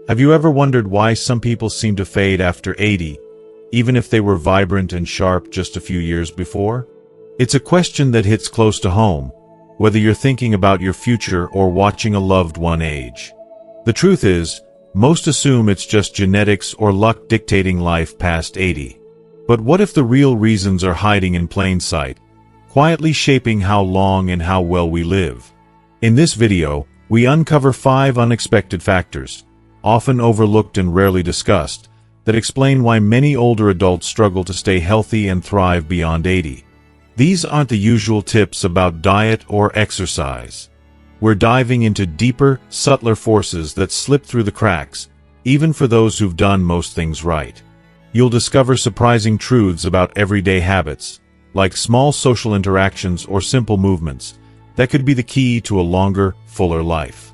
Have you ever wondered why some people seem to fade after 80, even if they were vibrant and sharp just a few years before? It's a question that hits close to home, whether you're thinking about your future or watching a loved one age. The truth is, most assume it's just genetics or luck dictating life past 80. But what if the real reasons are hiding in plain sight, quietly shaping how long and how well we live? In this video, we uncover 5 unexpected factors, often overlooked and rarely discussed, that explain why many older adults struggle to stay healthy and thrive beyond 80. These aren't the usual tips about diet or exercise. We're diving into deeper, subtler forces that slip through the cracks, even for those who've done most things right. You'll discover surprising truths about everyday habits, like small social interactions or simple movements, that could be the key to a longer, fuller life.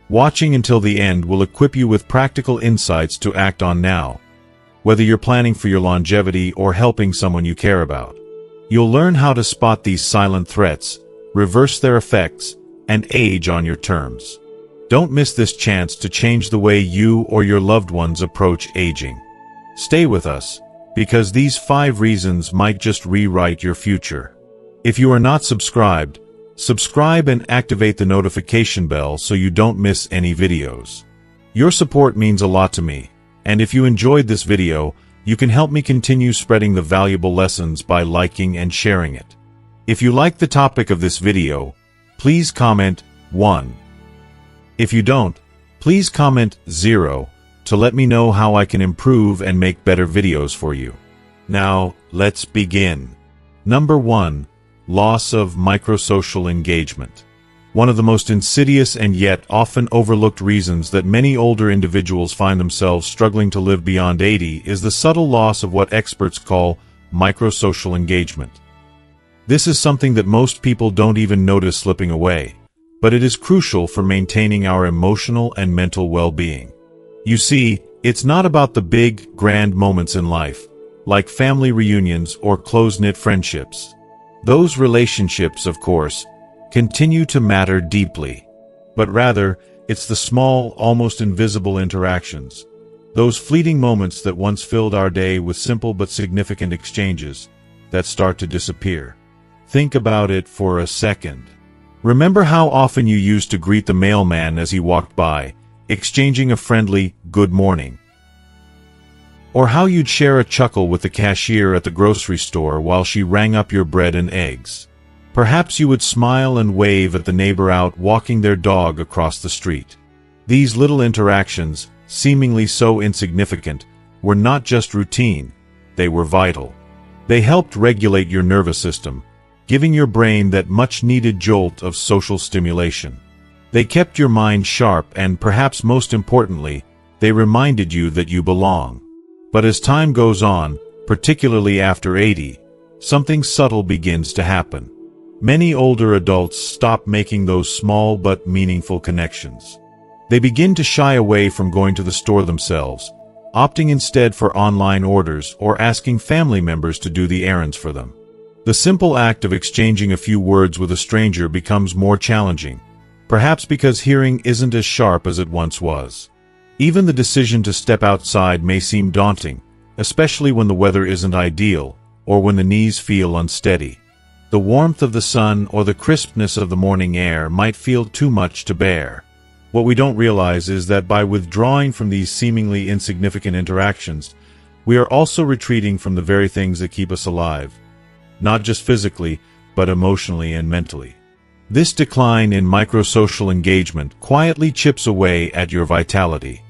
Watching until the end will equip you with practical insights to act on now, whether you're planning for your longevity or helping someone you care about. You'll learn how to spot these silent threats, reverse their effects, and age on your terms. Don't miss this chance to change the way you or your loved ones approach aging. Stay with us, because these 5 reasons might just rewrite your future. If you are not subscribed, subscribe and activate the notification bell so you don't miss any videos. Your support means a lot to me, and if you enjoyed this video, you can help me continue spreading the valuable lessons by liking and sharing it. If you like the topic of this video, please comment 1. If you don't, please comment 0 to let me know how I can improve and make better videos for you. Now, let's begin. Number 1. Loss of microsocial engagement. One of the most insidious and yet often overlooked reasons that many older individuals find themselves struggling to live beyond 80 is the subtle loss of what experts call microsocial engagement. This is something that most people don't even notice slipping away, but it is crucial for maintaining our emotional and mental well-being. You see, it's not about the big, grand moments in life, like family reunions or close-knit friendships. Those relationships, of course, continue to matter deeply. But rather, it's the small, almost invisible interactions, those fleeting moments that once filled our day with simple but significant exchanges, that start to disappear. Think about it for a second. Remember how often you used to greet the mailman as he walked by, exchanging a friendly, "good morning." Or how you'd share a chuckle with the cashier at the grocery store while she rang up your bread and eggs. Perhaps you would smile and wave at the neighbor out walking their dog across the street. These little interactions, seemingly so insignificant, were not just routine, they were vital. They helped regulate your nervous system, giving your brain that much-needed jolt of social stimulation. They kept your mind sharp and, perhaps most importantly, they reminded you that you belong. But as time goes on, particularly after 80, something subtle begins to happen. Many older adults stop making those small but meaningful connections. They begin to shy away from going to the store themselves, opting instead for online orders or asking family members to do the errands for them. The simple act of exchanging a few words with a stranger becomes more challenging, perhaps because hearing isn't as sharp as it once was. Even the decision to step outside may seem daunting, especially when the weather isn't ideal, or when the knees feel unsteady. The warmth of the sun or the crispness of the morning air might feel too much to bear. What we don't realize is that by withdrawing from these seemingly insignificant interactions, we are also retreating from the very things that keep us alive, not just physically, but emotionally and mentally. This decline in microsocial engagement quietly chips away at your vitality.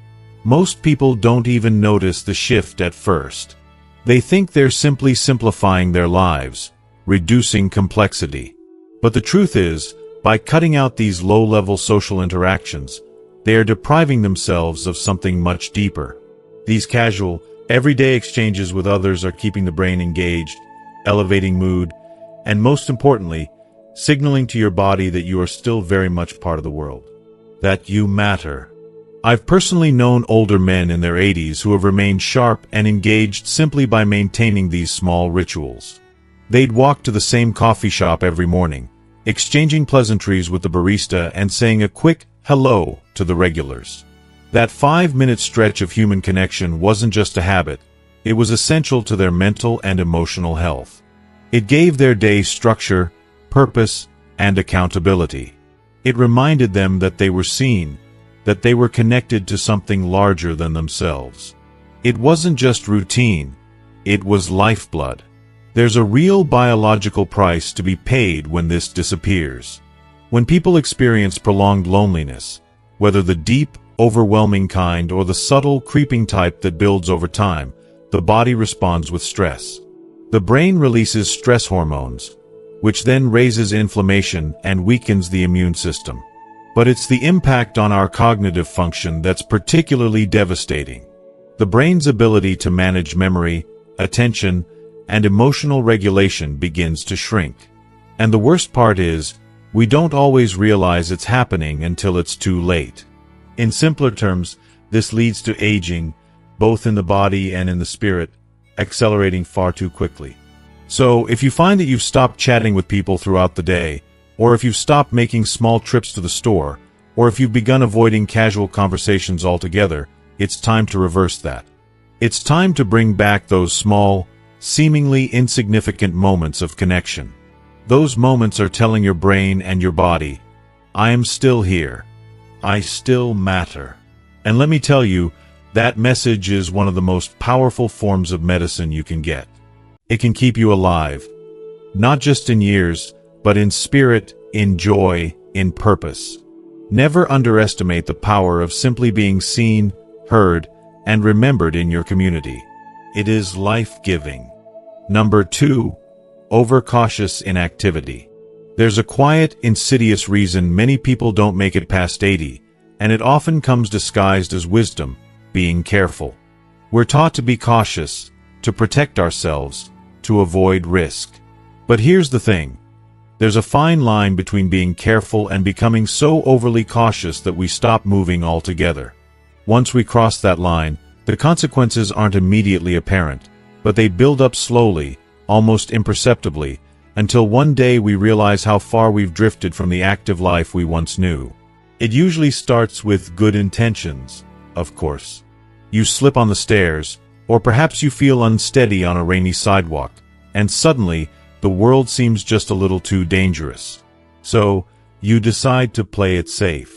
Most people don't even notice the shift at first. They think they're simply simplifying their lives, reducing complexity. But the truth is, by cutting out these low-level social interactions, they are depriving themselves of something much deeper. These casual, everyday exchanges with others are keeping the brain engaged, elevating mood, and most importantly, signaling to your body that you are still very much part of the world, that you matter. I've personally known older men in their 80s who have remained sharp and engaged simply by maintaining these small rituals. They'd walk to the same coffee shop every morning, exchanging pleasantries with the barista and saying a quick hello to the regulars. That 5-minute stretch of human connection wasn't just a habit, it was essential to their mental and emotional health. It gave their day structure, purpose, and accountability. It reminded them that they were seen, that they were connected to something larger than themselves. It wasn't just routine, it was lifeblood. There's a real biological price to be paid when this disappears. When people experience prolonged loneliness, whether the deep, overwhelming kind or the subtle, creeping type that builds over time, the body responds with stress. The brain releases stress hormones, which then raises inflammation and weakens the immune system. But it's the impact on our cognitive function that's particularly devastating. The brain's ability to manage memory, attention, and emotional regulation begins to shrink. And the worst part is, we don't always realize it's happening until it's too late. In simpler terms, this leads to aging, both in the body and in the spirit, accelerating far too quickly. So, if you find that you've stopped chatting with people throughout the day, or if you've stopped making small trips to the store, or if you've begun avoiding casual conversations altogether, it's time to reverse that. It's time to bring back those small, seemingly insignificant moments of connection. Those moments are telling your brain and your body, I am still here. I still matter. And let me tell you, that message is one of the most powerful forms of medicine you can get. It can keep you alive, not just in years, but in spirit, in joy, in purpose. Never underestimate the power of simply being seen, heard, and remembered in your community. It is life-giving. Number 2, overcautious inactivity. There's a quiet, insidious reason many people don't make it past 80, and it often comes disguised as wisdom, being careful. We're taught to be cautious, to protect ourselves, to avoid risk. But here's the thing. There's a fine line between being careful and becoming so overly cautious that we stop moving altogether. Once we cross that line, the consequences aren't immediately apparent, but they build up slowly, almost imperceptibly, until one day we realize how far we've drifted from the active life we once knew. It usually starts with good intentions, of course. You slip on the stairs, or perhaps you feel unsteady on a rainy sidewalk, and suddenly, the world seems just a little too dangerous. So, you decide to play it safe.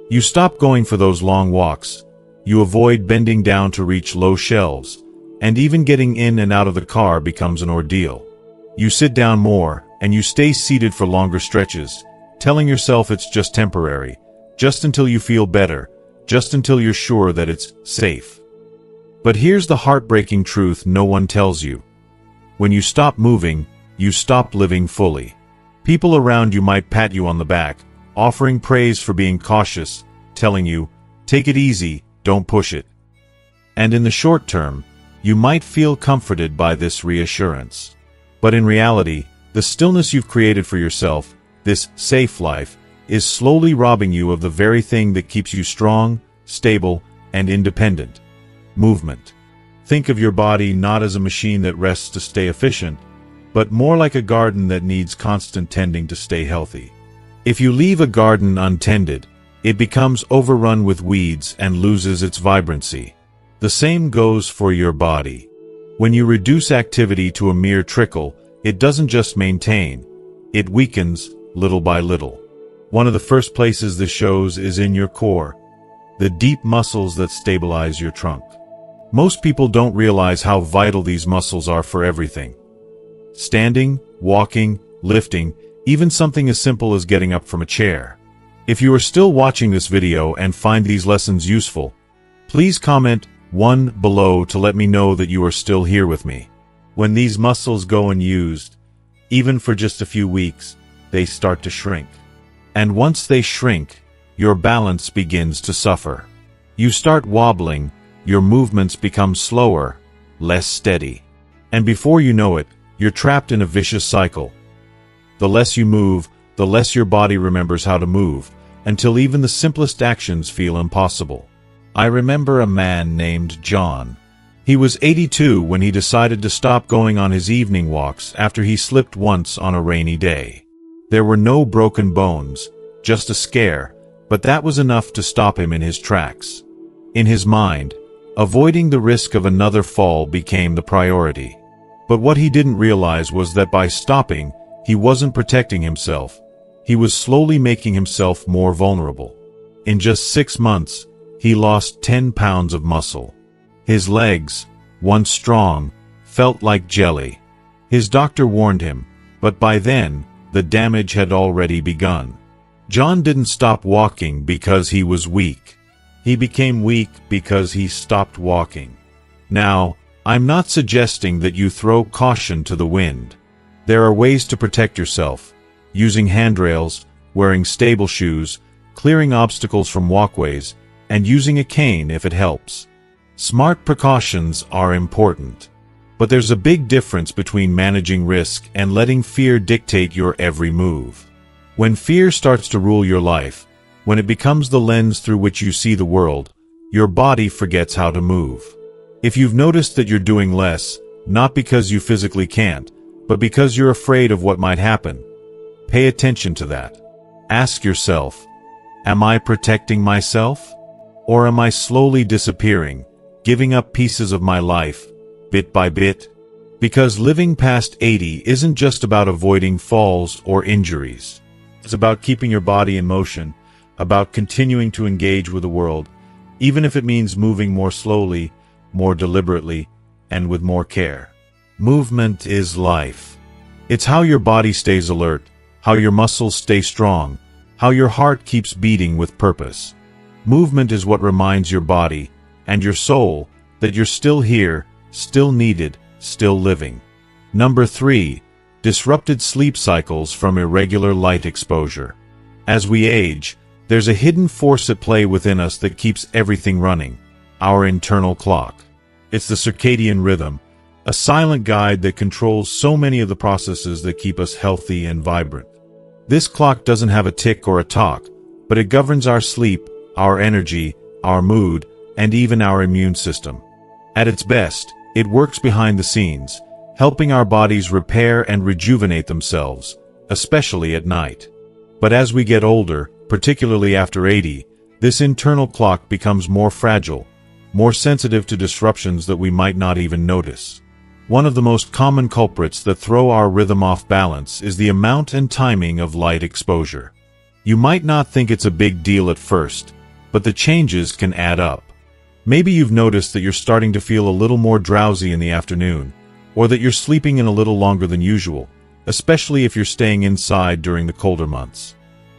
You stop going for those long walks, you avoid bending down to reach low shelves, and even getting in and out of the car becomes an ordeal. You sit down more, and you stay seated for longer stretches, telling yourself it's just temporary, just until you feel better, just until you're sure that it's safe. But here's the heartbreaking truth no one tells you. When you stop moving, you stop living fully. People around you might pat you on the back, offering praise for being cautious, telling you, take it easy, don't push it. And in the short term, you might feel comforted by this reassurance. But in reality, the stillness you've created for yourself, this safe life, is slowly robbing you of the very thing that keeps you strong, stable, and independent. Movement. Think of your body not as a machine that rests to stay efficient, but more like a garden that needs constant tending to stay healthy. If you leave a garden untended, it becomes overrun with weeds and loses its vibrancy. The same goes for your body. When you reduce activity to a mere trickle, it doesn't just maintain, it weakens little by little. One of the first places this shows is in your core, the deep muscles that stabilize your trunk. Most people don't realize how vital these muscles are for everything. Standing, walking, lifting, even something as simple as getting up from a chair. If you are still watching this video and find these lessons useful, please comment 1 below to let me know that you are still here with me. When these muscles go unused, even for just a few weeks, they start to shrink. And once they shrink, your balance begins to suffer. You start wobbling, your movements become slower, less steady. And before you know it, you're trapped in a vicious cycle. The less you move, the less your body remembers how to move, until even the simplest actions feel impossible. I remember a man named John. He was 82 when he decided to stop going on his evening walks after he slipped once on a rainy day. There were no broken bones, just a scare, but that was enough to stop him in his tracks. In his mind, avoiding the risk of another fall became the priority. But what he didn't realize was that by stopping, he wasn't protecting himself. He was slowly making himself more vulnerable. In just 6 months, he lost 10 pounds of muscle. His legs, once strong, felt like jelly. His doctor warned him, but by then, the damage had already begun. John didn't stop walking because he was weak. He became weak because he stopped walking. Now, I'm not suggesting that you throw caution to the wind. There are ways to protect yourself: using handrails, wearing stable shoes, clearing obstacles from walkways, and using a cane if it helps. Smart precautions are important. But there's a big difference between managing risk and letting fear dictate your every move. When fear starts to rule your life, when it becomes the lens through which you see the world, your body forgets how to move. If you've noticed that you're doing less, not because you physically can't, but because you're afraid of what might happen, pay attention to that. Ask yourself, am I protecting myself? Or am I slowly disappearing, giving up pieces of my life, bit by bit? Because living past 80 isn't just about avoiding falls or injuries. It's about keeping your body in motion, about continuing to engage with the world, even if it means moving more slowly, more deliberately, and with more care. Movement is life. It's how your body stays alert, how your muscles stay strong, how your heart keeps beating with purpose. Movement is what reminds your body and your soul that you're still here, still needed, still living. Number 3. Disrupted sleep cycles from irregular light exposure. As we age, there's a hidden force at play within us that keeps everything running: our internal clock. It's the circadian rhythm, a silent guide that controls so many of the processes that keep us healthy and vibrant. This clock doesn't have a tick or a tock, but it governs our sleep, our energy, our mood, and even our immune system. At its best, it works behind the scenes, helping our bodies repair and rejuvenate themselves, especially at night. But as we get older, particularly after 80, this internal clock becomes more fragile, more sensitive to disruptions that we might not even notice. One of the most common culprits that throw our rhythm off balance is the amount and timing of light exposure. You might not think it's a big deal at first, but the changes can add up. Maybe you've noticed that you're starting to feel a little more drowsy in the afternoon, or that you're sleeping in a little longer than usual, especially if you're staying inside during the colder months.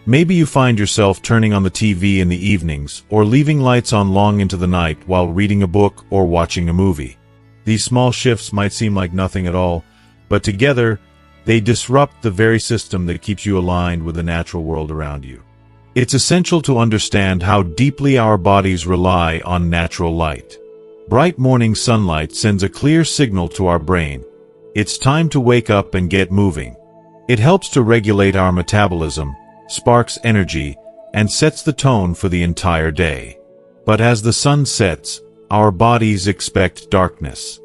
Maybe you find yourself turning on the TV in the evenings, or leaving lights on long into the night while reading a book or watching a movie. These small shifts might seem like nothing at all, but together, they disrupt the very system that keeps you aligned with the natural world around you. It's essential to understand how deeply our bodies rely on natural light. Bright morning sunlight sends a clear signal to our brain. It's time to wake up and get moving. It helps to regulate our metabolism, sparks energy, and sets the tone for the entire day. But as the sun sets, our bodies expect darkness.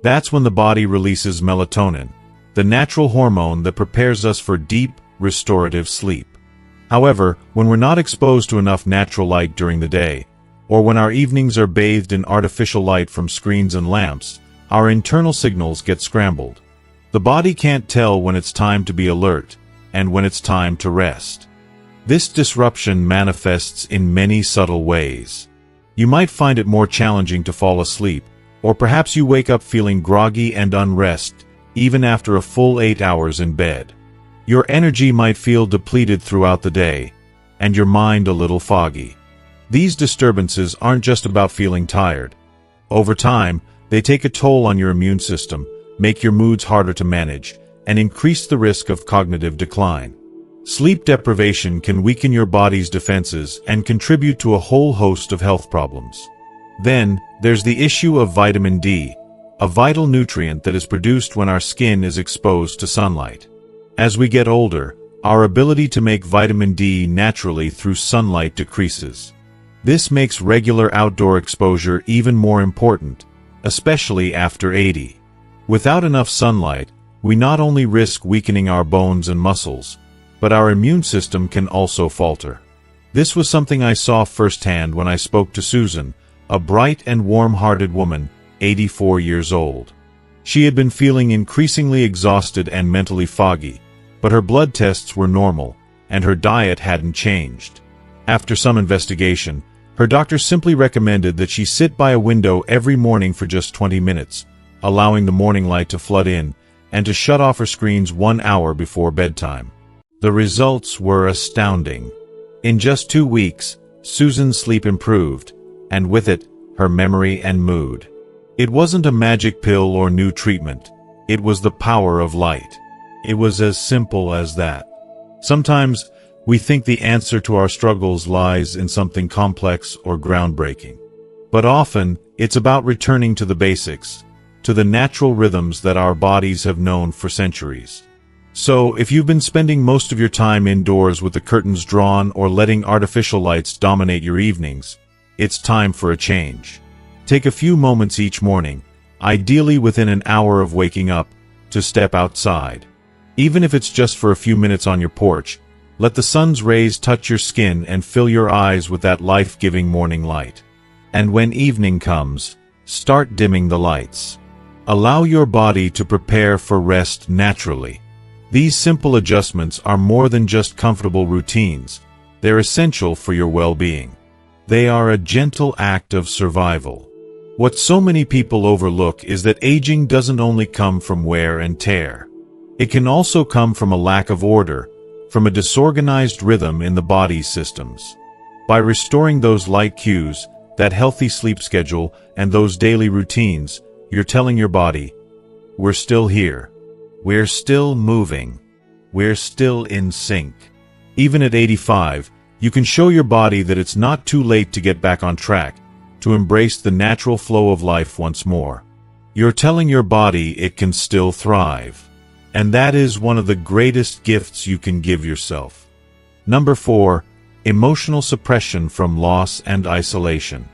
That's when the body releases melatonin, the natural hormone that prepares us for deep, restorative sleep. However, when we're not exposed to enough natural light during the day, or when our evenings are bathed in artificial light from screens and lamps, our internal signals get scrambled. The body can't tell when it's time to be alert and when it's time to rest. This disruption manifests in many subtle ways. You might find it more challenging to fall asleep, or perhaps you wake up feeling groggy and unrested, even after a full 8 hours in bed. Your energy might feel depleted throughout the day, and your mind a little foggy. These disturbances aren't just about feeling tired. Over time, they take a toll on your immune system, make your moods harder to manage, and increase the risk of cognitive decline. Sleep deprivation can weaken your body's defenses and contribute to a whole host of health problems. Then, there's the issue of vitamin D, a vital nutrient that is produced when our skin is exposed to sunlight. As we get older, our ability to make vitamin D naturally through sunlight decreases. This makes regular outdoor exposure even more important, especially after 80. Without enough sunlight, we not only risk weakening our bones and muscles, but our immune system can also falter. This was something I saw firsthand when I spoke to Susan, a bright and warm-hearted woman, 84 years old. She had been feeling increasingly exhausted and mentally foggy, but her blood tests were normal, and her diet hadn't changed. After some investigation, her doctor simply recommended that she sit by a window every morning for just 20 minutes, allowing the morning light to flood in, and to shut off her screens 1 hour before bedtime. The results were astounding. In just 2 weeks, Susan's sleep improved, and with it, her memory and mood. It wasn't a magic pill or new treatment. It was the power of light. It was as simple as that. Sometimes, we think the answer to our struggles lies in something complex or groundbreaking. But often, it's about returning to the basics, to the natural rhythms that our bodies have known for centuries. So, if you've been spending most of your time indoors with the curtains drawn or letting artificial lights dominate your evenings, it's time for a change. Take a few moments each morning, ideally within an hour of waking up, to step outside. Even if it's just for a few minutes on your porch, let the sun's rays touch your skin and fill your eyes with that life-giving morning light. And when evening comes, start dimming the lights. Allow your body to prepare for rest naturally. These simple adjustments are more than just comfortable routines. They're essential for your well-being. They are a gentle act of survival. What so many people overlook is that aging doesn't only come from wear and tear. It can also come from a lack of order, from a disorganized rhythm in the body's systems. By restoring those light cues, that healthy sleep schedule, and those daily routines, you're telling your body, we're still here. We're still moving. We're still in sync. Even at 85, you can show your body that it's not too late to get back on track, to embrace the natural flow of life once more. You're telling your body it can still thrive. And that is one of the greatest gifts you can give yourself. Number 4, emotional suppression from loss and isolation.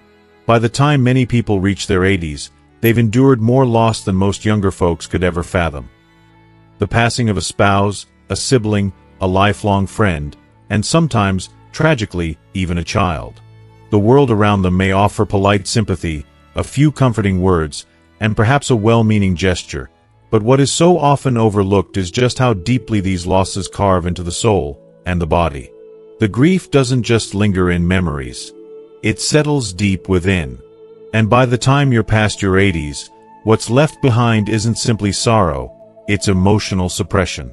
By the time many people reach their 80s, they've endured more loss than most younger folks could ever fathom. The passing of a spouse, a sibling, a lifelong friend, and sometimes, tragically, even a child. The world around them may offer polite sympathy, a few comforting words, and perhaps a well-meaning gesture, but what is so often overlooked is just how deeply these losses carve into the soul and the body. The grief doesn't just linger in memories. It settles deep within. And by the time you're past your 80s, what's left behind isn't simply sorrow, it's emotional suppression.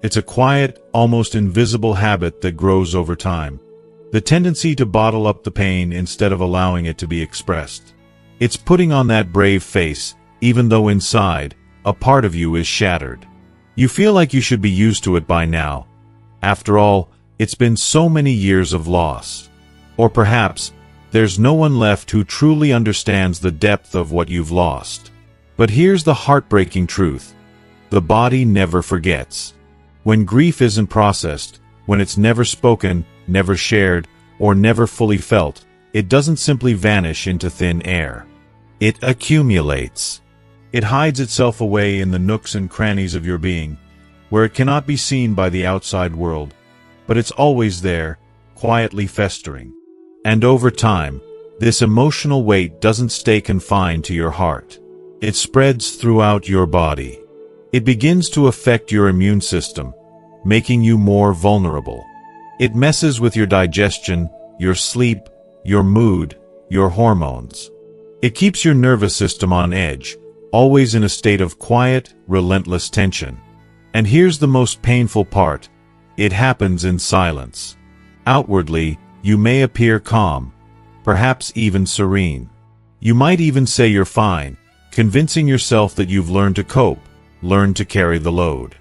It's a quiet, almost invisible habit that grows over time. The tendency to bottle up the pain instead of allowing it to be expressed. It's putting on that brave face, even though inside, a part of you is shattered. You feel like you should be used to it by now. After all, it's been so many years of loss. Or perhaps, there's no one left who truly understands the depth of what you've lost. But here's the heartbreaking truth. The body never forgets. When grief isn't processed, when it's never spoken, never shared, or never fully felt, it doesn't simply vanish into thin air. It accumulates. It hides itself away in the nooks and crannies of your being, where it cannot be seen by the outside world, but it's always there, quietly festering. And over time, this emotional weight doesn't stay confined to your heart. It spreads throughout your body. It begins to affect your immune system, making you more vulnerable. It messes with your digestion, your sleep, your mood, your hormones. It keeps your nervous system on edge, always in a state of quiet, relentless tension. And here's the most painful part. It happens in silence. Outwardly, you may appear calm, perhaps even serene. You might even say you're fine, convincing yourself that you've learned to cope, learned to carry the load.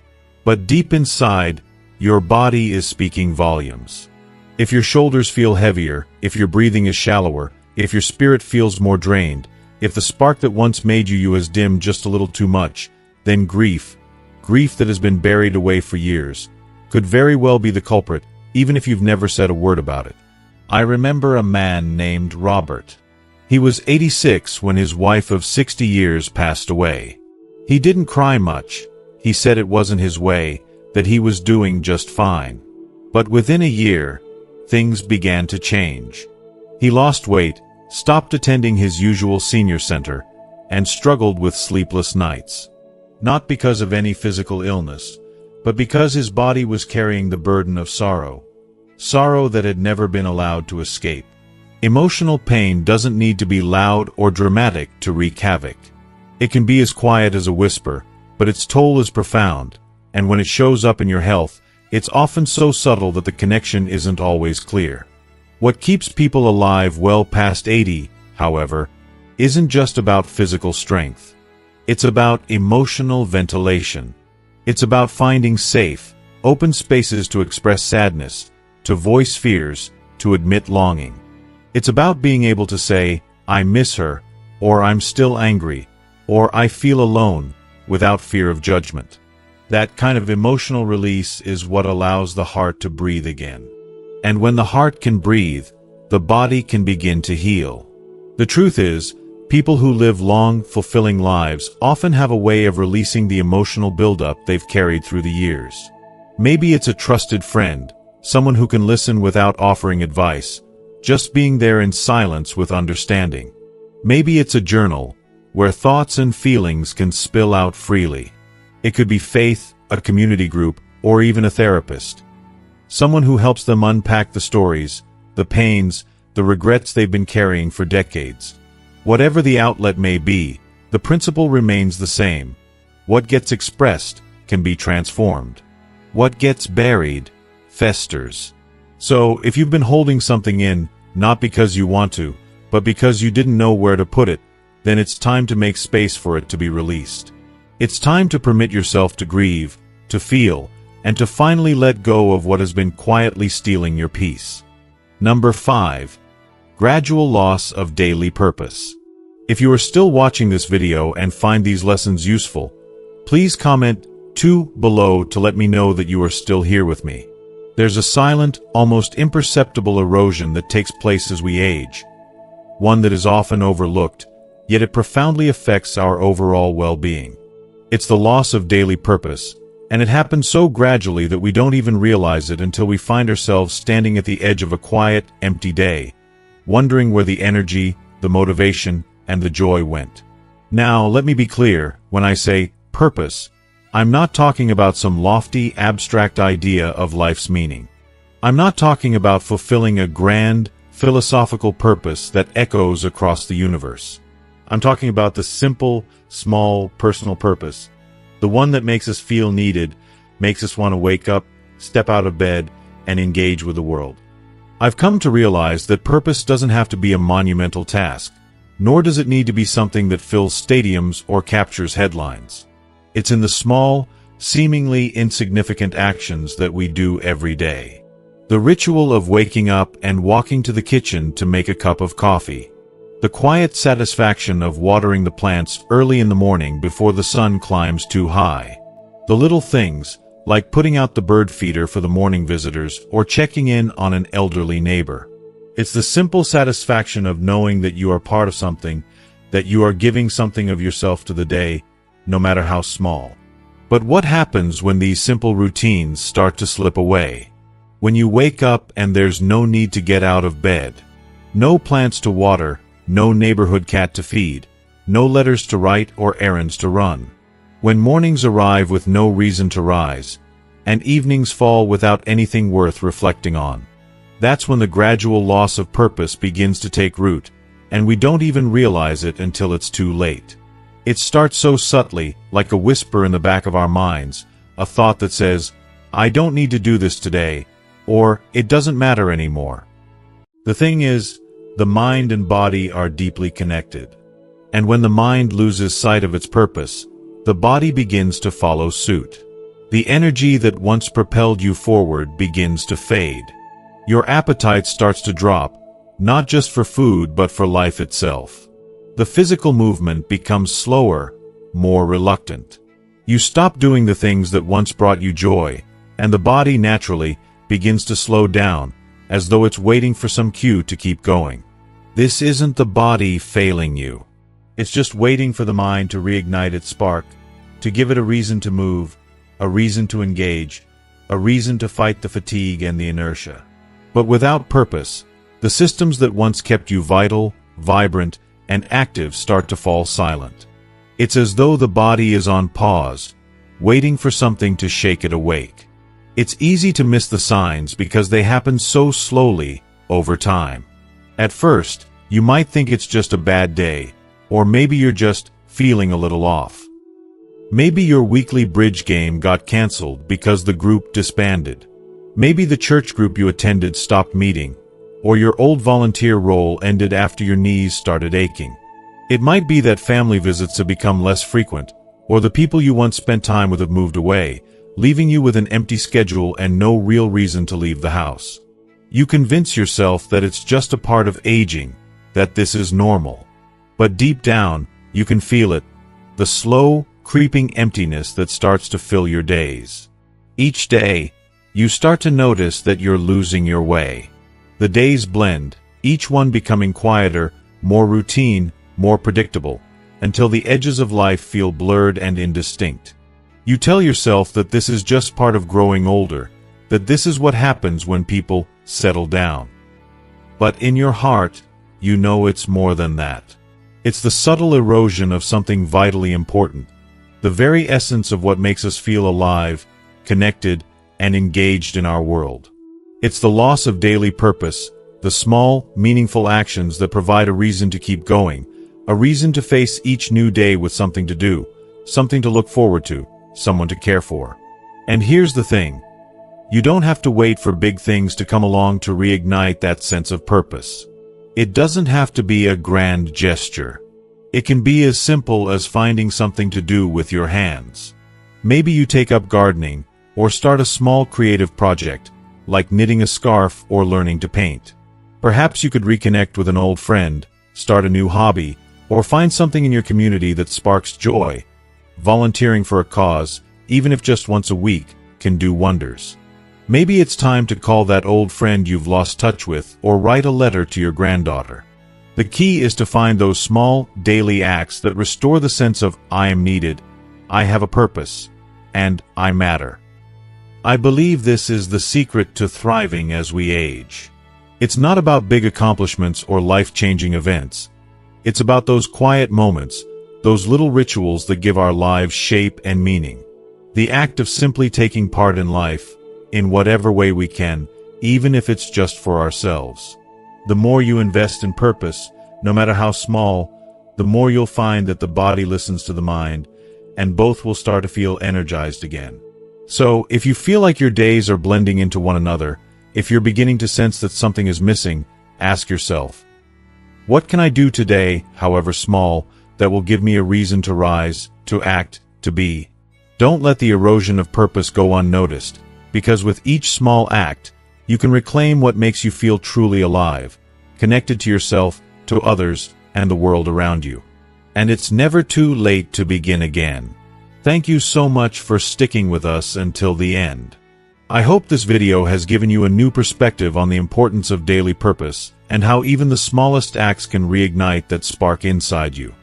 But deep inside, your body is speaking volumes. If your shoulders feel heavier, if your breathing is shallower, if your spirit feels more drained, if the spark that once made you has dimmed just a little too much, then grief that has been buried away for years, could very well be the culprit, even if you've never said a word about it. I remember a man named Robert. He was 86 when his wife of 60 years passed away. He didn't cry much. He said it wasn't his way, that he was doing just fine. But within a year, things began to change. He lost weight, stopped attending his usual senior center, and struggled with sleepless nights. Not because of any physical illness, but because his body was carrying the burden of sorrow. Sorrow that had never been allowed to escape. Emotional pain doesn't need to be loud or dramatic to wreak havoc. It can be as quiet as a whisper, but its toll is profound, and when it shows up in your health, it's often so subtle that the connection isn't always clear. What keeps people alive well past 80, however, isn't just about physical strength. It's about emotional ventilation. It's about finding safe, open spaces to express sadness, to voice fears, to admit longing. It's about being able to say, "I miss her," or "I'm still angry," or "I feel alone," without fear of judgment. That kind of emotional release is what allows the heart to breathe again. And when the heart can breathe, the body can begin to heal. The truth is, people who live long, fulfilling lives often have a way of releasing the emotional buildup they've carried through the years. Maybe it's a trusted friend, someone who can listen without offering advice, just being there in silence with understanding. Maybe it's a journal, where thoughts and feelings can spill out freely. It could be faith, a community group, or even a therapist. Someone who helps them unpack the stories, the pains, the regrets they've been carrying for decades. Whatever the outlet may be, the principle remains the same. What gets expressed can be transformed. What gets buried festers. So, if you've been holding something in, not because you want to, but because you didn't know where to put it, then it's time to make space for it to be released. It's time to permit yourself to grieve, to feel, and to finally let go of what has been quietly stealing your peace. Number 5. Gradual loss of daily purpose. If you are still watching this video and find these lessons useful, please comment 2 below to let me know that you are still here with me. There's a silent, almost imperceptible erosion that takes place as we age, one that is often overlooked, yet it profoundly affects our overall well-being. It's the loss of daily purpose, and it happens so gradually that we don't even realize it until we find ourselves standing at the edge of a quiet, empty day, wondering where the energy, the motivation, and the joy went. Now, let me be clear, when I say purpose, I'm not talking about some lofty, abstract idea of life's meaning. I'm not talking about fulfilling a grand, philosophical purpose that echoes across the universe. I'm talking about the simple, small, personal purpose, the one that makes us feel needed, makes us want to wake up, step out of bed, and engage with the world. I've come to realize that purpose doesn't have to be a monumental task, nor does it need to be something that fills stadiums or captures headlines. It's in the small, seemingly insignificant actions that we do every day. The ritual of waking up and walking to the kitchen to make a cup of coffee. The quiet satisfaction of watering the plants early in the morning before the sun climbs too high. The little things, like putting out the bird feeder for the morning visitors or checking in on an elderly neighbor. It's the simple satisfaction of knowing that you are part of something, that you are giving something of yourself to the day, no matter how small. But what happens when these simple routines start to slip away? When you wake up and there's no need to get out of bed, no plants to water, no neighborhood cat to feed, no letters to write or errands to run. When mornings arrive with no reason to rise, and evenings fall without anything worth reflecting on. That's when the gradual loss of purpose begins to take root, and we don't even realize it until it's too late. It starts so subtly, like a whisper in the back of our minds, a thought that says, "I don't need to do this today," or "It doesn't matter anymore." The thing is, the mind and body are deeply connected. And when the mind loses sight of its purpose, the body begins to follow suit. The energy that once propelled you forward begins to fade. Your appetite starts to drop, not just for food but for life itself. The physical movement becomes slower, more reluctant. You stop doing the things that once brought you joy, and the body naturally begins to slow down, as though it's waiting for some cue to keep going. This isn't the body failing you. It's just waiting for the mind to reignite its spark, to give it a reason to move, a reason to engage, a reason to fight the fatigue and the inertia. But without purpose, the systems that once kept you vital, vibrant, and active start to fall silent. It's as though the body is on pause, waiting for something to shake it awake. It's easy to miss the signs because they happen so slowly over time. At first, you might think it's just a bad day, or maybe you're just feeling a little off. Maybe your weekly bridge game got canceled because the group disbanded. Maybe the church group you attended stopped meeting, or your old volunteer role ended after your knees started aching. It might be that family visits have become less frequent, or the people you once spent time with have moved away, leaving you with an empty schedule and no real reason to leave the house. You convince yourself that it's just a part of aging, that this is normal. But deep down, you can feel it, the slow, creeping emptiness that starts to fill your days. Each day, you start to notice that you're losing your way. The days blend, each one becoming quieter, more routine, more predictable, until the edges of life feel blurred and indistinct. You tell yourself that this is just part of growing older, that this is what happens when people settle down. But in your heart, you know it's more than that. It's the subtle erosion of something vitally important, the very essence of what makes us feel alive, connected, and engaged in our world. It's the loss of daily purpose, the small, meaningful actions that provide a reason to keep going, a reason to face each new day with something to do, something to look forward to, someone to care for. And here's the thing. You don't have to wait for big things to come along to reignite that sense of purpose. It doesn't have to be a grand gesture. It can be as simple as finding something to do with your hands. Maybe you take up gardening, or start a small creative project, like knitting a scarf or learning to paint. Perhaps you could reconnect with an old friend, start a new hobby, or find something in your community that sparks joy. Volunteering for a cause, even if just once a week, can do wonders. Maybe it's time to call that old friend you've lost touch with, or write a letter to your granddaughter. The key is to find those small, daily acts that restore the sense of I am needed, I have a purpose, and I matter. I believe this is the secret to thriving as we age. It's not about big accomplishments or life-changing events. It's about those quiet moments, those little rituals that give our lives shape and meaning. The act of simply taking part in life, in whatever way we can, even if it's just for ourselves. The more you invest in purpose, no matter how small, the more you'll find that the body listens to the mind, and both will start to feel energized again. So, if you feel like your days are blending into one another, if you're beginning to sense that something is missing, ask yourself, what can I do today, however small, that will give me a reason to rise, to act, to be? Don't let the erosion of purpose go unnoticed, because with each small act, you can reclaim what makes you feel truly alive, connected to yourself, to others, and the world around you. And it's never too late to begin again. Thank you so much for sticking with us until the end. I hope this video has given you a new perspective on the importance of daily purpose, and how even the smallest acts can reignite that spark inside you.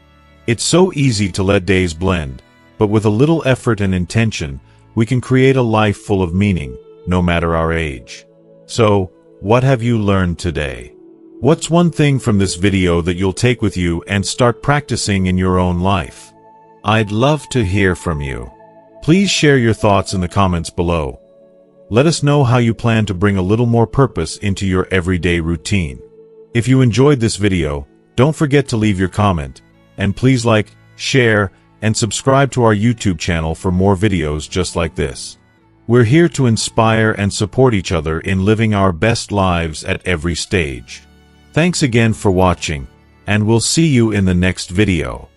It's so easy to let days blend, but with a little effort and intention, we can create a life full of meaning, no matter our age. So, what have you learned today? What's one thing from this video that you'll take with you and start practicing in your own life? I'd love to hear from you. Please share your thoughts in the comments below. Let us know how you plan to bring a little more purpose into your everyday routine. If you enjoyed this video, don't forget to leave your comment, and please like, share, and subscribe to our YouTube channel for more videos just like this. We're here to inspire and support each other in living our best lives at every stage. Thanks again for watching, and we'll see you in the next video.